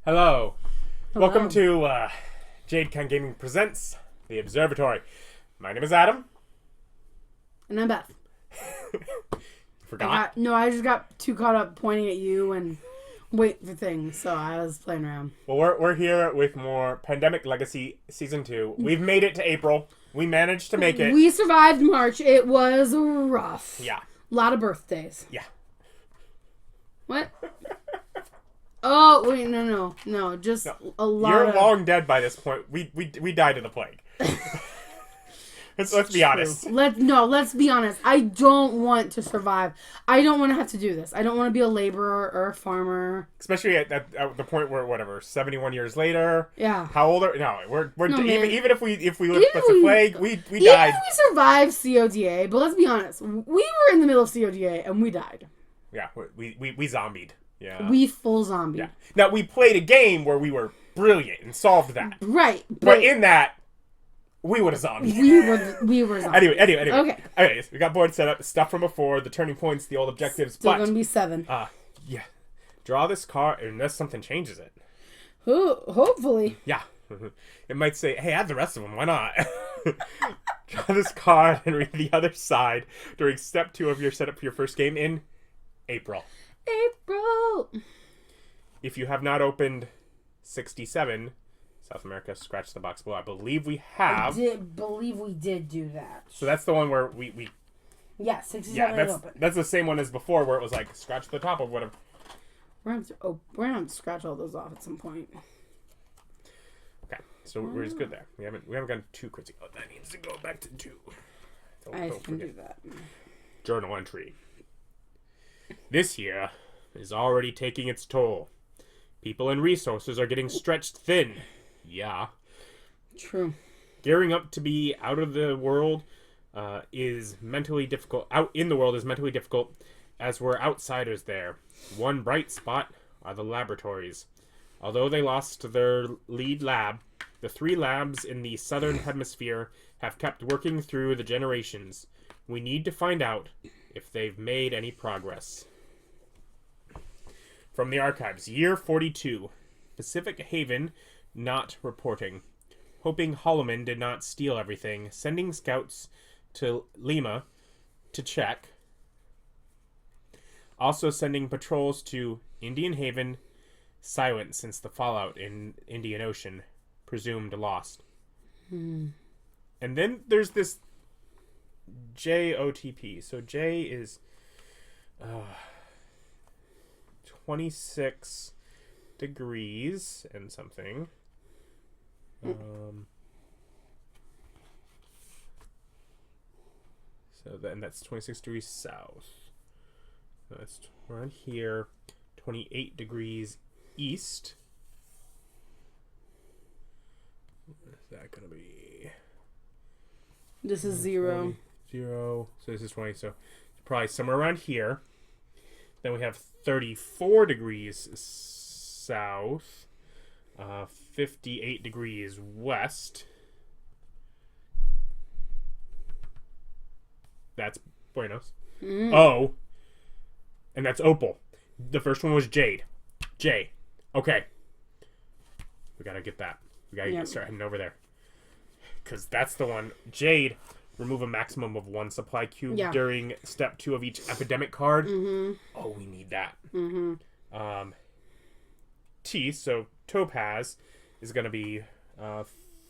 Hello. Hello. Welcome to JadeCon Gaming Presents The Observatory. My name is Adam. And I'm Beth. Forgot? I just got too caught up pointing at you and waiting for things, so I was playing around. Well, we're here with more Pandemic Legacy Season 2. We've made it to April. We managed to make it. We survived March. It was rough. Yeah. A lot of birthdays. Yeah. What? Oh, wait, no. Just No. a lot You're of... long dead by this point. We died of the plague. Let's be honest. Let's be honest. I don't want to survive. I don't want to have to do this. I don't want to be a laborer or a farmer. Especially at the point where, 71 years later. Yeah. How old are... No, even if we lived with the plague, we died. Even if we survived CODA, but let's be honest. We were in the middle of CODA and we died. Yeah, we zombied. Yeah. We full zombie. Yeah. Now, we played a game where we were brilliant and solved that. Right. But in that, we would have zombied. We were zombies. Anyway. Okay. Anyways, we got board set up, stuff from before, the turning points, the old objectives. Still going to be 7. Yeah. Draw this card unless something changes it. Hopefully. Yeah. It might say, hey, add the rest of them. Why not? Draw this card and read the other side during step 2 of your setup for your first game in April. If you have not opened 67, South America, scratch the box below. I believe we have. I believe we did do that. So that's the one where we yeah, 67 yeah, is open. that's the same one as before where it was like scratch the top of whatever. We're gonna have to scratch all those off at some point. Okay, so we're just good there. We haven't gotten too crazy. Oh, that needs to go back to 2. I can do that. Journal entry. This year is already taking its toll. People and resources are getting stretched thin. Yeah. True. Gearing up to be out of the world is mentally difficult. Out in the world is mentally difficult as we're outsiders there. One bright spot are the laboratories. Although they lost their lead lab, the 3 labs in the southern hemisphere have kept working through the generations. We need to find out if they've made any progress. From the archives, year 42. Pacific Haven not reporting. Hoping Holloman did not steal everything. Sending scouts to Lima to check. Also sending patrols to Indian Haven. Silent since the fallout in Indian Ocean. Presumed lost. And then there's this JOTP. So J is 26 degrees and something. So then that's 26 degrees south. So that's around here. 28 degrees east. What is that going to be? This is 0. 0. So this is 20. So it's probably somewhere around here. Then we have 34 degrees south. 58 degrees west. That's Buenos. Oh. And that's Opal. The first one was Jade. J. Okay. We gotta get that. We gotta start heading over there. Because that's the one. Jade, remove a maximum of 1 supply cube during step 2 of each epidemic card. Oh, we need that. T, so Topaz, is going to be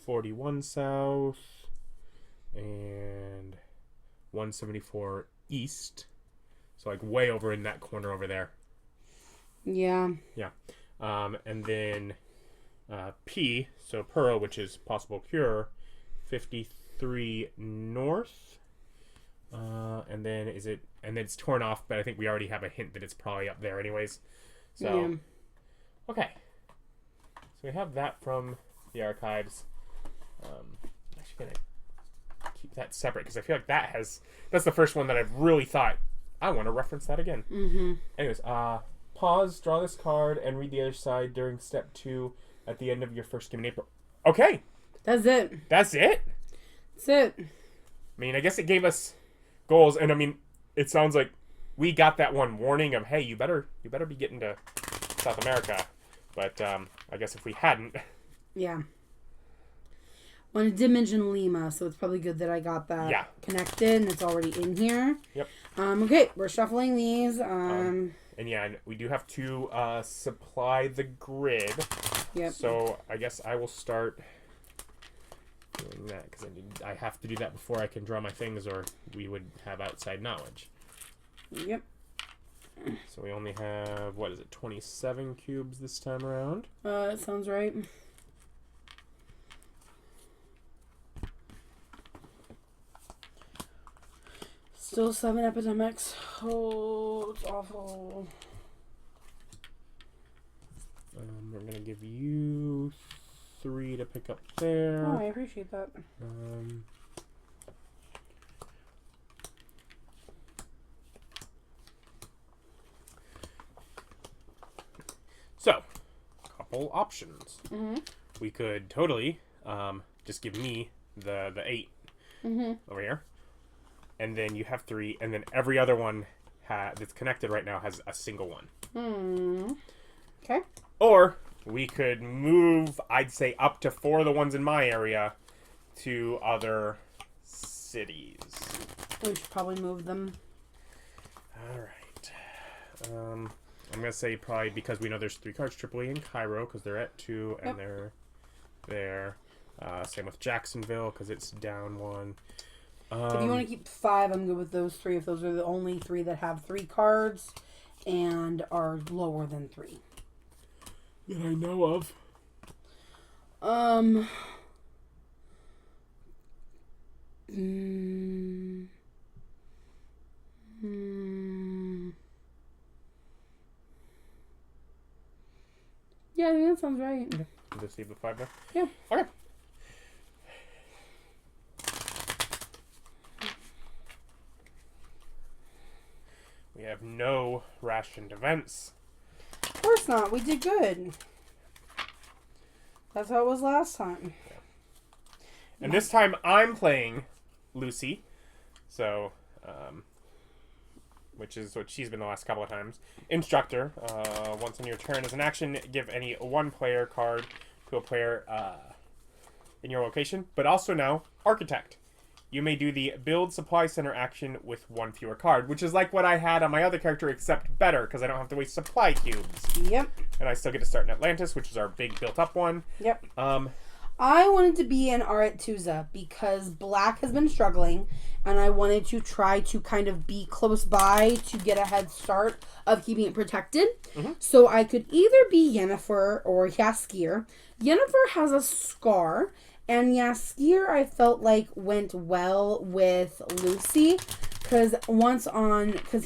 41 south and 174 east. So, like, way over in that corner over there. Yeah. Yeah. And then P, so Pearl, which is possible cure, 53 north. And then it's torn off, but I think we already have a hint that it's probably up there anyways. So, okay. So we have that from the archives. I'm actually going to keep that separate because I feel like that's the first one that I've really thought, I want to reference that again. Anyways, pause, draw this card, and read the other side during step 2 at the end of your first game in April. Okay. That's it. That's it? That's it. I mean, I guess it gave us goals, and I mean, it sounds like we got that one warning of, hey, you better be getting to South America. But I guess if we hadn't. Yeah. Well, it did mention Lima, so it's probably good that I got that connected and it's already in here. Yep. Okay, we're shuffling these. And yeah, we do have to supply the grid. Yep. So I guess I will start doing that because I have to do that before I can draw my things, or we would have outside knowledge. Yep. So we only have, 27 cubes this time around? That sounds right. Still 7 epidemics. Oh, it's awful. We're going to give you 3 to pick up there. Oh, I appreciate that. So, couple options. Mm-hmm. We could totally just give me the 8 over here. And then you have 3, and then every other one that's connected right now has a single one. Okay. Or we could move, I'd say, up to 4 of the ones in my area to other cities. We should probably move them. All right. I'm going to say probably because we know there's 3 cards, Tripoli and Cairo, because they're at 2, and they're there. Same with Jacksonville, because it's down 1. If you want to keep 5, I'm good with those 3. If those are the only 3 that have 3 cards and are lower than 3. That I know of. Yeah, I think that sounds right. Okay. Just leave the 5 there? Yeah. Okay. We have no rationed events. Of course not. We did good. That's how it was last time. Yeah. And this time I'm playing Lucy. So, which is what she's been the last couple of times. Instructor. Once on your turn as an action, give any 1 player card to a player in your location. But also now, Architect. You may do the Build Supply Center action with 1 fewer card, which is like what I had on my other character, except better, because I don't have to waste supply cubes. Yep. And I still get to start in Atlantis, which is our big built-up one. Yep. I wanted to be in Aretusa because Black has been struggling, and I wanted to try to kind of be close by to get a head start of keeping it protected. So I could either be Yennefer or Jaskier. Yennefer has a scar, and Jaskier I felt like went well with Lucy because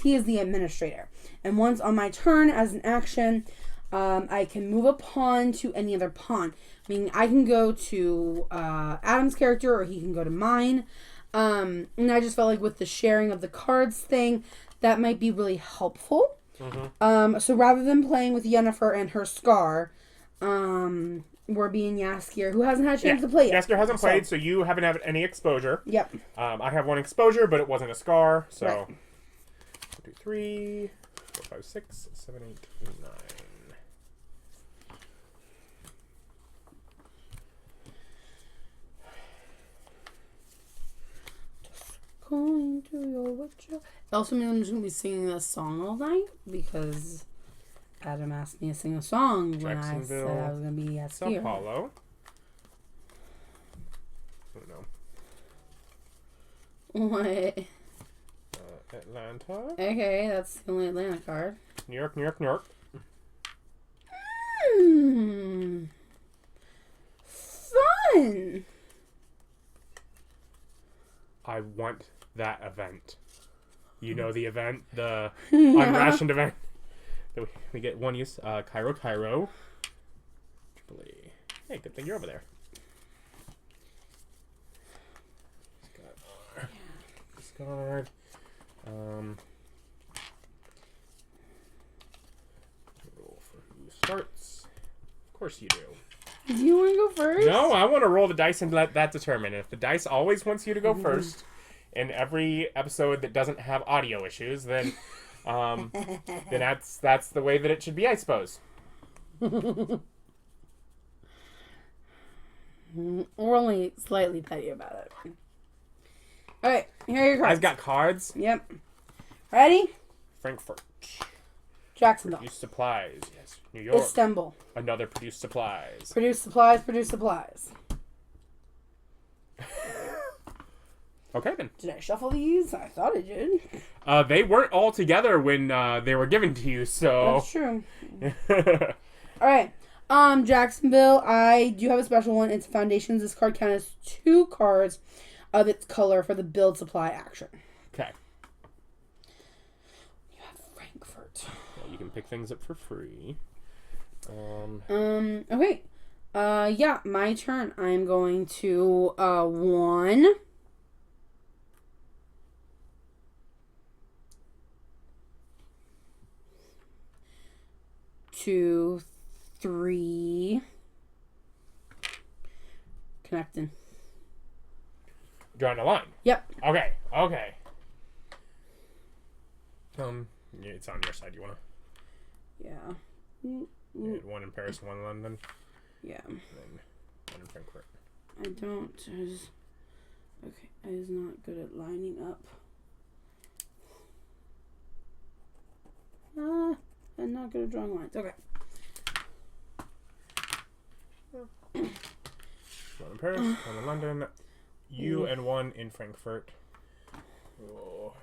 he is the administrator. And once on my turn as an action, I can move a pawn to any other pawn. Meaning I can go to Adam's character or he can go to mine. And I just felt like with the sharing of the cards thing, that might be really helpful. So rather than playing with Yennefer and her scar, we're being Jaskier, who hasn't had a chance to play yet. Jaskier hasn't played, so you haven't had any exposure. Yep. I have 1 exposure, but it wasn't a scar, so... Right. 1, 2, 3, 4, 5, 6, 7, 8, 9. Going to your witcher. It also means I'm just going to be singing this song all night because Adam asked me to sing a song when I said I was going to be Jaskier. Sao Paulo. I don't know. What? Atlanta. Okay, that's the only Atlanta card. New York, New York, New York. Fun! I want that event. You know the event? The unrationed event. We get 1 use. Cairo. Tripoli. Hey, good thing you're over there. Discard. Roll for who starts. Of course you do. Do you want to go first? No, I want to roll the dice and let that determine. If the dice always wants you to go first, in every episode that doesn't have audio issues, then then that's the way that it should be, I suppose. We're only slightly petty about it. All right, here are your cards. I've got cards. Yep. Ready? Frankfurt. Jacksonville. Produce supplies. Yes. New York. Istanbul. Another produce supplies. Produce supplies, produce supplies. Okay, then. Did I shuffle these? I thought I did. They weren't all together when they were given to you, so... That's true. All right. Jacksonville, I do have a special one. It's Foundations. This card counts as 2 cards of its color for the build supply action. Okay. You have Frankfurt. Well, you can pick things up for free. Okay. Yeah, my turn. I'm going to, 1... 2, 3. Connecting. Drawing a line. Yep. Okay. Yeah, it's on your side. You wanna? Yeah. One in Paris, one in London. Yeah. And then one in Frankfurt. I don't. Okay. I was not good at lining up. I'm not good at drawing lines. Okay. One in Paris, one in London. You and one in Frankfurt. Oh.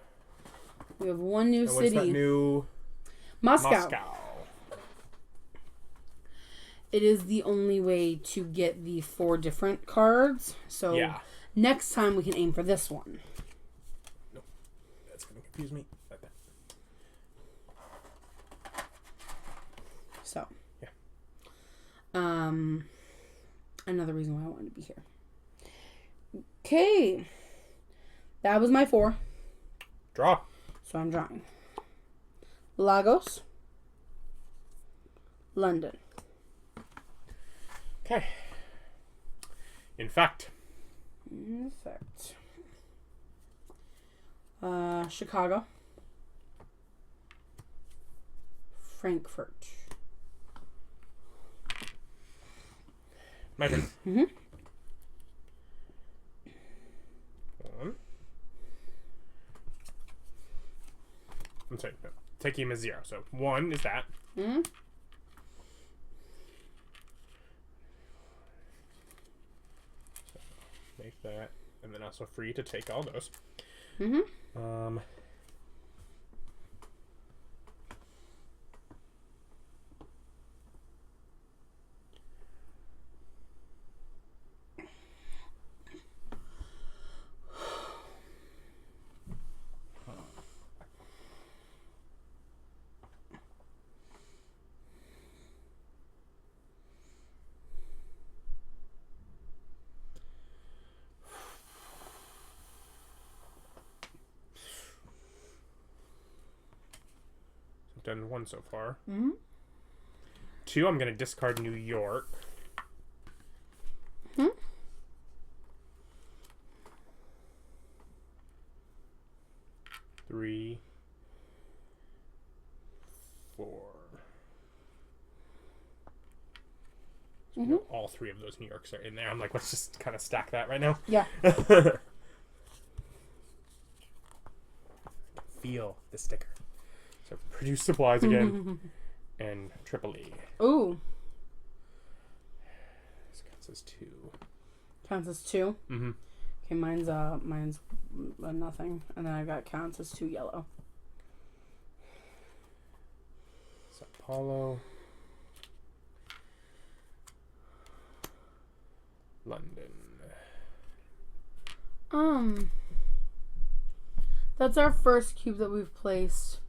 We have one new And city. what's that new? Moscow. It is the only way to get the 4 different cards. So Yeah. next time we can aim for this one. Nope. That's going to confuse me. Like that. So. Yeah. Another reason why I wanted to be here. Okay. That was my 4. Draw. So I'm drawing. Lagos. London. Okay. In fact. Chicago. Frankfurt. My turn. Mm-hmm. 1. I'm sorry. No. Taking him as 0. So 1 is that. Mm-hmm. So make that. And then also free to take all those. Mm-hmm. Done 1 so far. Mm-hmm. 2, I'm going to discard New York. Hmm? 3, 4. So Mm-hmm. all 3 of those New Yorks are in there. I'm like, let's just kind of stack that right now. Yeah. Feel the sticker. So produce supplies again. And Tripoli. Ooh. This counts as 2. Counts as 2. Mm-hmm. Okay, mine's nothing, and then I got counts as 2 yellow. Sao Paulo. London. That's our first cube that we've placed.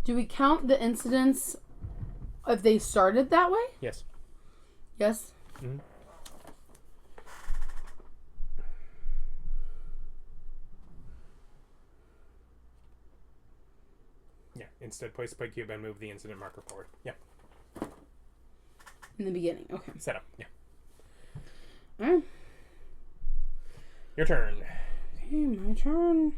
Do we count the incidents if they started that way? Yes. Yes. Mm-hmm. Yeah. Instead, place a play cube and move the incident marker forward. Yeah. In the beginning. Okay. Set up. Yeah. All right. Your turn. Okay, my turn.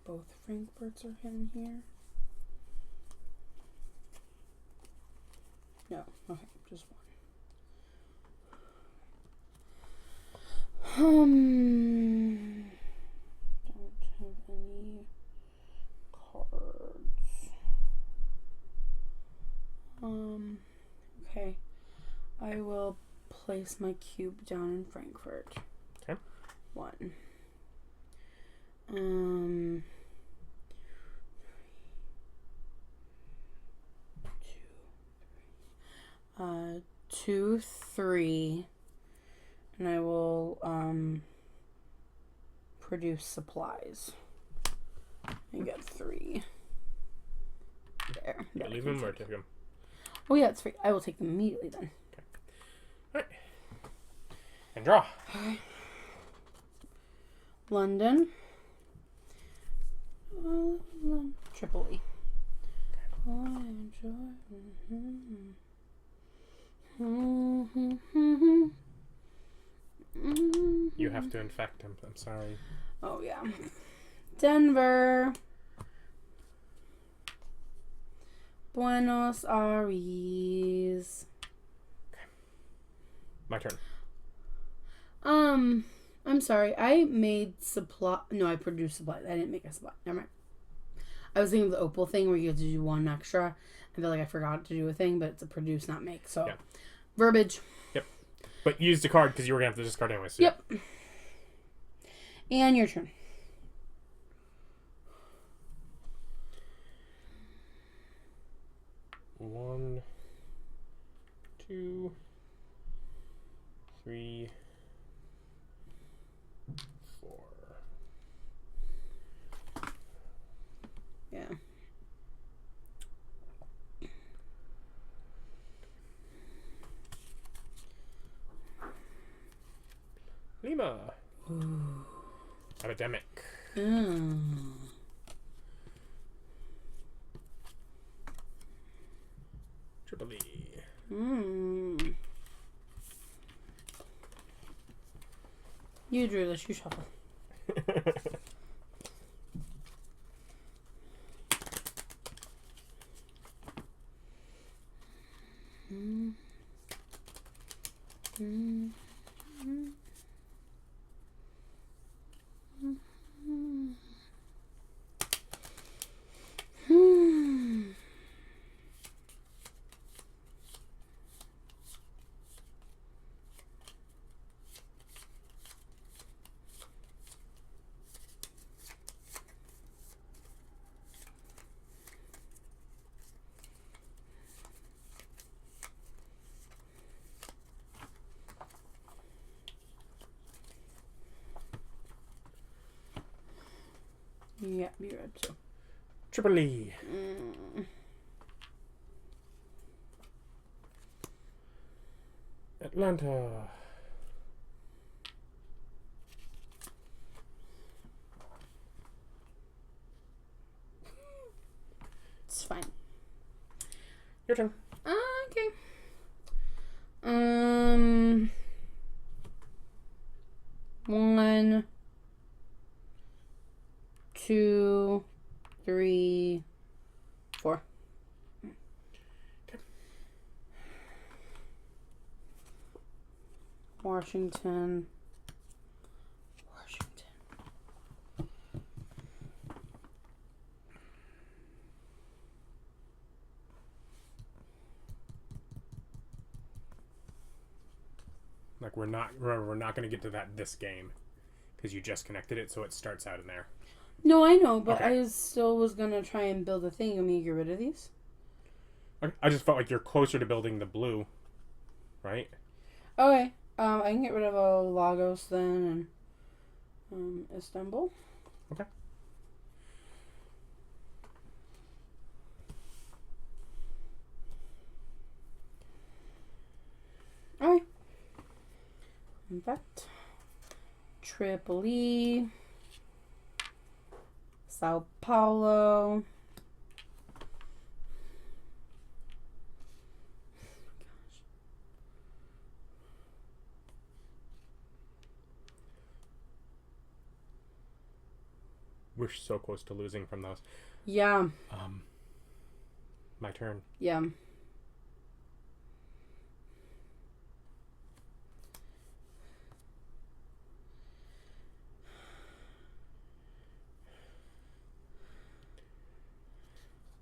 both Frankfurts are in here. No, okay, just one. Don't have any cards. Okay. I will place my cube down in Frankfurt. Okay. 1. 2, 3, and I will produce supplies. I get 3. There. You leave them or take them? Oh yeah, it's free. I will take them immediately then. Okay. Alright. And draw. Okay. London. Tripoli. You have to infect him. I'm sorry. Oh, yeah. Denver. Buenos Aires. Okay. My turn. I'm sorry. I made supply. No, I produced supply. I didn't make a supply. Never mind. I was thinking of the opal thing where you had to do 1 extra. I feel like I forgot to do a thing, but it's a produce, not make. So, yeah. Verbiage. Yep. But you used a card because you were going to have to discard anyway. So yep. And your turn. One, 2, 3, 4. Yeah. Lima. Ooh. Epidemic. Tripoli. You drew the shoe shuffle. Yeah, be red too. Tripoli. Atlanta. It's fine. Your turn. Okay. 1, 2, 3, 4. Okay. Washington. Like we're not going to get to this game because you just connected it, so it starts out in there. No, I know, but okay. I still was gonna try and build a thing. You want me to get rid of these? Okay. I just felt like you're closer to building the blue, right? Okay. I can get rid of Lagos then and Istanbul. Okay. Alright. In fact, Tripoli, Sao Paulo. we're so close to losing from those. Yeah. My turn. Yeah.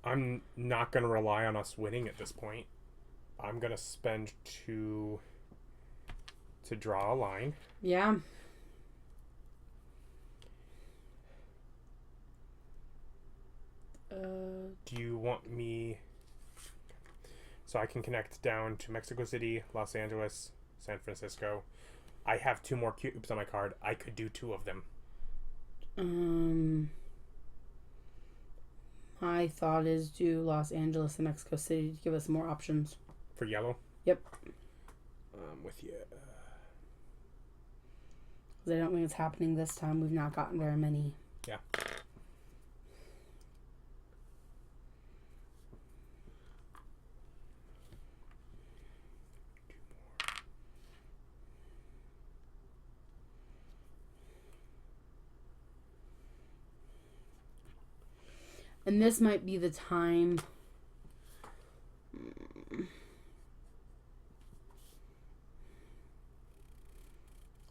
I'm not going to rely on us winning at this point. I'm going to spend 2 to draw a line. Yeah. Do you want me... So I can connect down to Mexico City, Los Angeles, San Francisco. I have 2 more cubes on my card. I could do 2 of them. My thought is do Los Angeles and Mexico City to give us more options. For yellow? Yep. I'm with you. Because I don't think it's happening this time. We've not gotten very many. Yeah. And this might be the time.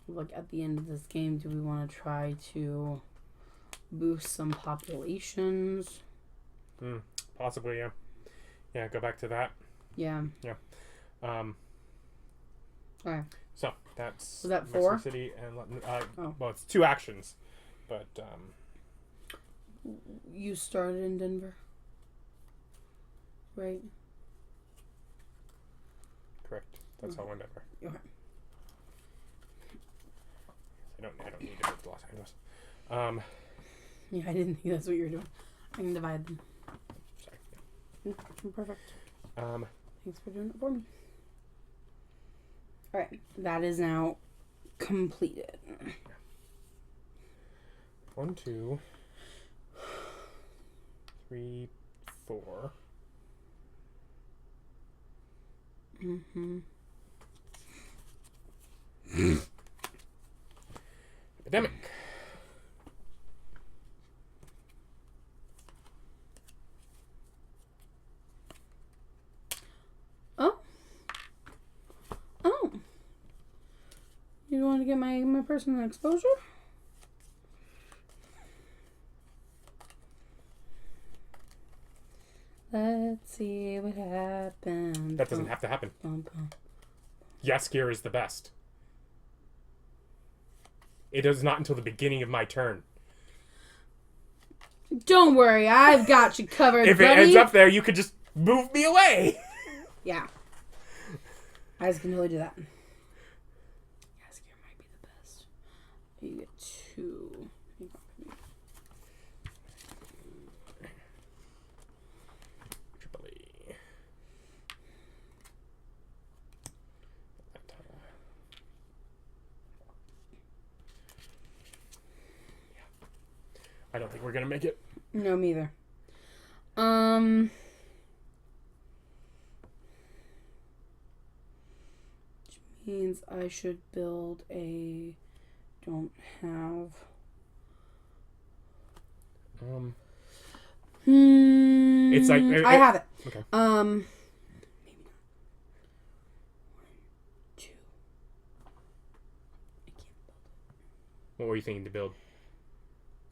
Look, at the end of this game, do we want to try to boost some populations? Possibly, yeah. Yeah, go back to that. Yeah. Yeah. Okay. So that's Was that Mexico 4? City and Oh. well, it's 2 actions, but You started in Denver, right? correct. That's all Denver. Okay. I don't need to go to Los Angeles. Yeah, I didn't think that's what you were doing. I can divide them. Sorry. Perfect. Yeah. Thanks for doing it for me. All right, that is now completed. 1, 2, 3, 4. Epidemic. Oh. You want to get my personal exposure? Let's see what happens. That doesn't have to happen. Jaskier is the best. It is not until the beginning of my turn. Don't worry, I've got you covered, If it buddy. ends up there, you could just move me away. Yeah. I just can totally do that. Jaskier might be the best. You get 2. Triple E. I don't think we're gonna make it. No, me either. Which means I should build a. Don't have. It's like I have it. Okay. Maybe not. 1, 2. I can't build What were you thinking to build?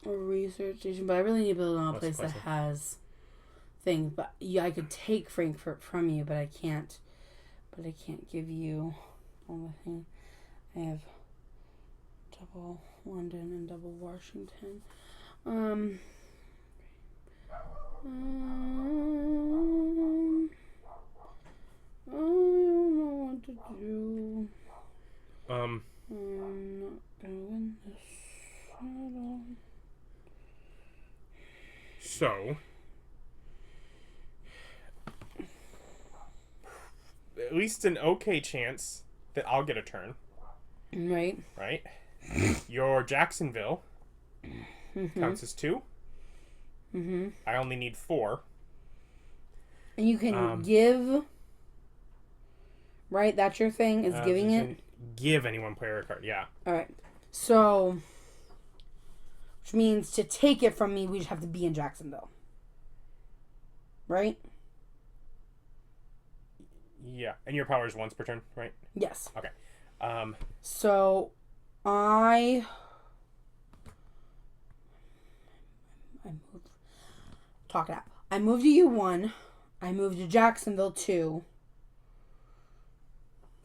a research station, but I really need to build on a place that has things. But yeah, I could take Frankfurt from you, but I can't. But I can't give you all the things. I have double London and double Washington. I don't know what to do. I'm not gonna win this at all. So, at least an okay chance that I'll get a turn. Right. Right? Your Jacksonville counts as 2. I only need 4. And you can give. Right? That's your thing, is giving it? Give any one player a card, yeah. Alright. So, Which means to take it from me, we just have to be in Jacksonville. Right? Yeah. And your power is once per turn, right? Yes. Okay. So, I moved. Talk it out. I moved to U1. I moved to Jacksonville 2.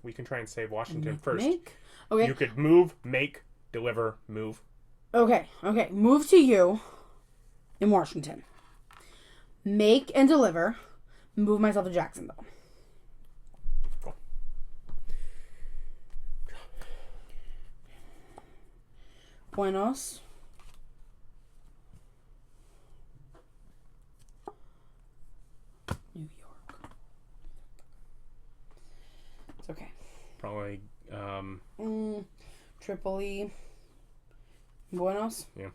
We can try and save Washington first. Make? Okay. You could move, make, deliver, move. Okay. Move to you in Washington. Make and deliver. Move myself to Jacksonville. Cool. Buenos. New York. It's okay. Probably, Tripoli. Buenos. Yeah.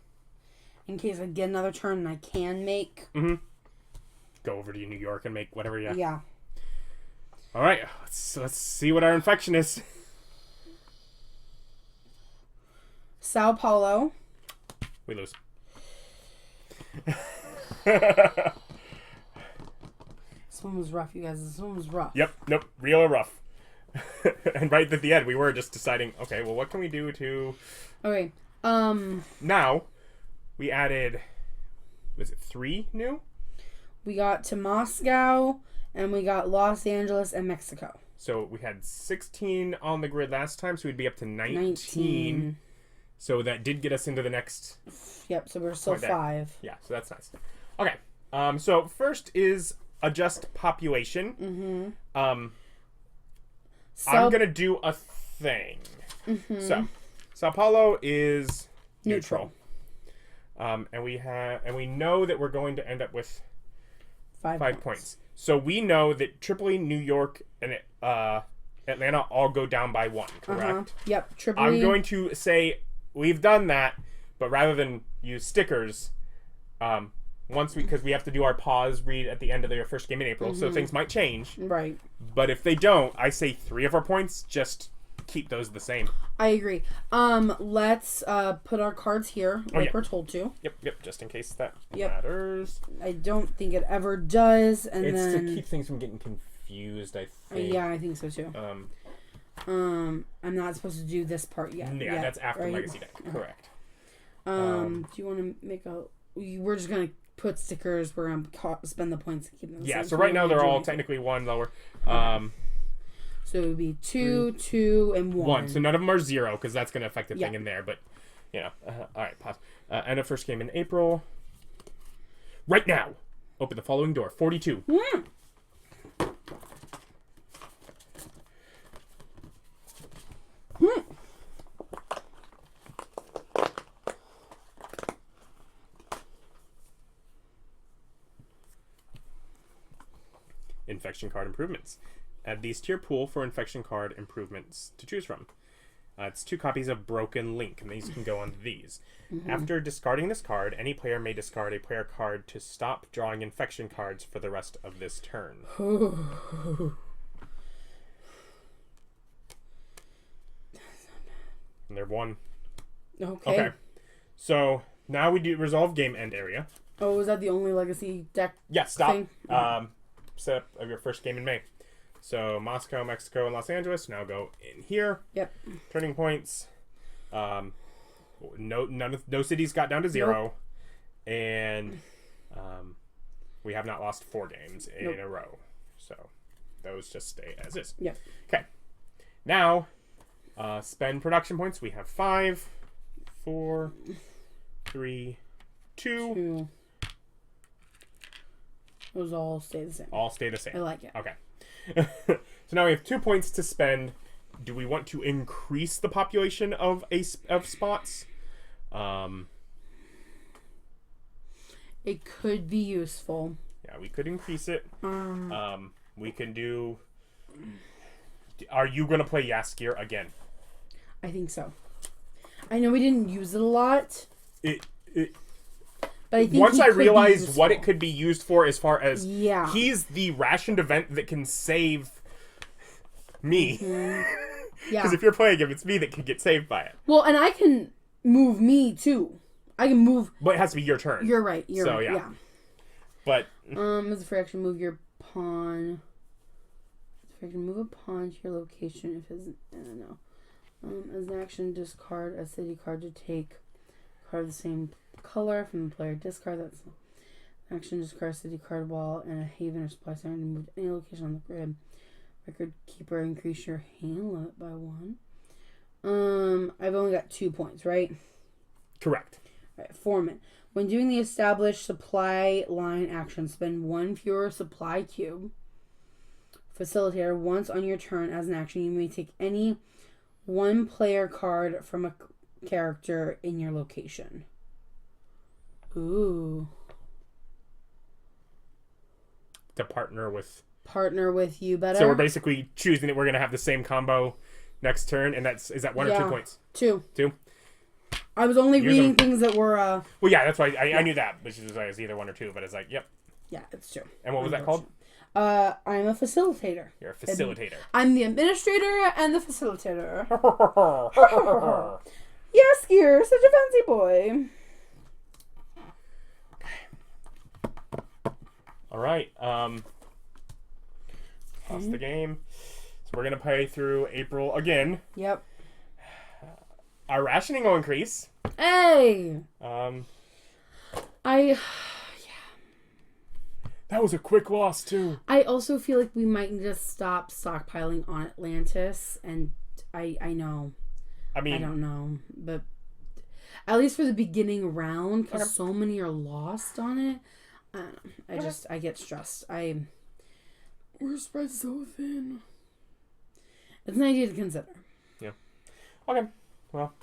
In case I get another turn and I can make. Mm-hmm. Go over to New York and make whatever, yeah. Yeah. All right, let's see what our infection is. Sao Paulo. We lose. This one was rough, you guys. This one was rough. Yep, nope, real or rough. And right at the end, we were just deciding, okay, well, what can we do to... Okay, Now, we added, was it 3 new? we got to Moscow, and we got Los Angeles and Mexico. So we had 16 on the grid last time, so we'd be up to 19. So that did get us into the next... Yep, so we're still 5. Yeah, so that's nice. Okay, so first is adjust population. I'm going to do a thing. So, Sao Paulo is neutral. And we know that we're going to end up with 5 points. So we know that Tripoli, New York, and Atlanta all go down by 1, correct? Yep, Tripoli. I'm going to say we've done that, but rather than use stickers, because we have to do our pause read at the end of their first game in April, so things might change. Right. But if they don't, I say 3 of our points, just keep those the same. I agree. Let's put our cards here, like we're told to. Yep, just in case that matters. I don't think it ever does, and it's then... to keep things from getting confused, I think. Yeah, I think so too. I'm not supposed to do this part yet. Yeah, that's after right? Legacy Deck, correct. Do you want to make a... We're just going to put stickers. We're going to spend the points to keep them the same. So right now they're all technically 1 lower. So it would be 2, 2, and 1. So none of them are 0, because that's going to affect the thing in there. But, all right, pause. End of first game in April. Right now, open the following door. 42. Infection card improvements. Add these to your pool for infection card improvements to choose from. It's 2 copies of Broken Link, and these can go onto these. After discarding this card, any player may discard a player card to stop drawing infection cards for the rest of this turn. And they're 1. Okay. So now we do resolve game end area. Oh, is that the only legacy deck? Yeah, stop. Thing? Set up of your first game in May. So Moscow, Mexico, and Los Angeles now go in here. Yep. Turning points. No cities got down to 0, and we have not lost 4 games in a row. So those just stay as is. Yep. Okay. Now, spend production points. We have 5, 4, 3, 2. Those all stay the same. All stay the same. I like it. Okay. So now we have 2 points to spend. Do we want to increase the population of spots? It could be useful. Yeah, we could increase it. We can do... Are you going to play Jaskier again? I think so. I know we didn't use it a lot. But I think once I realized what it could be used for, as far as he's the rationed event that can save me. Because if you're playing him, it's me that can get saved by it. Well, and I can move me too. I can move. But it has to be your turn. You're right. You're right. Yeah. But as a free action, move your pawn. If I can move a pawn to your location, if it's no. As an action, discard a city card to take a card of the same color from the player. Discard that's action. Discard a city card wall and a haven or supply center to move to any location on the grid. Record keeper, increase your hand limit by 1. I've only got 2 points, right? Correct. All right, foreman. When doing the established supply line action, spend 1 fewer supply cube. Facilitator, once on your turn as an action, you may take any 1 player card from a character in your location. Ooh. To partner with you better. So we're basically choosing that we're going to have the same combo next turn, and is that 1 or 2 points? 2. 2? I was only reading things that were... Well, yeah, that's why I knew that, which is why it's either 1 or 2, but it's like, yep. Yeah, it's 2. And what was that called? I'm a facilitator. You're a facilitator. I'm the administrator and the facilitator. Jaskier, such a fancy boy. All right. That's the game. So we're going to play through April again. Yep. Our rationing will increase. Hey! That was a quick loss, too. I also feel like we might need to stop stockpiling on Atlantis, and I know. I don't know, but at least for the beginning round, because so many are lost on it, I don't know. I get stressed. We're spread so thin. It's an idea to consider. Yeah. Okay. Well,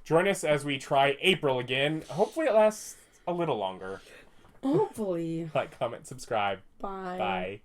join us as we try April again. Hopefully it lasts a little longer. Hopefully. Like, comment, subscribe. Bye. Bye.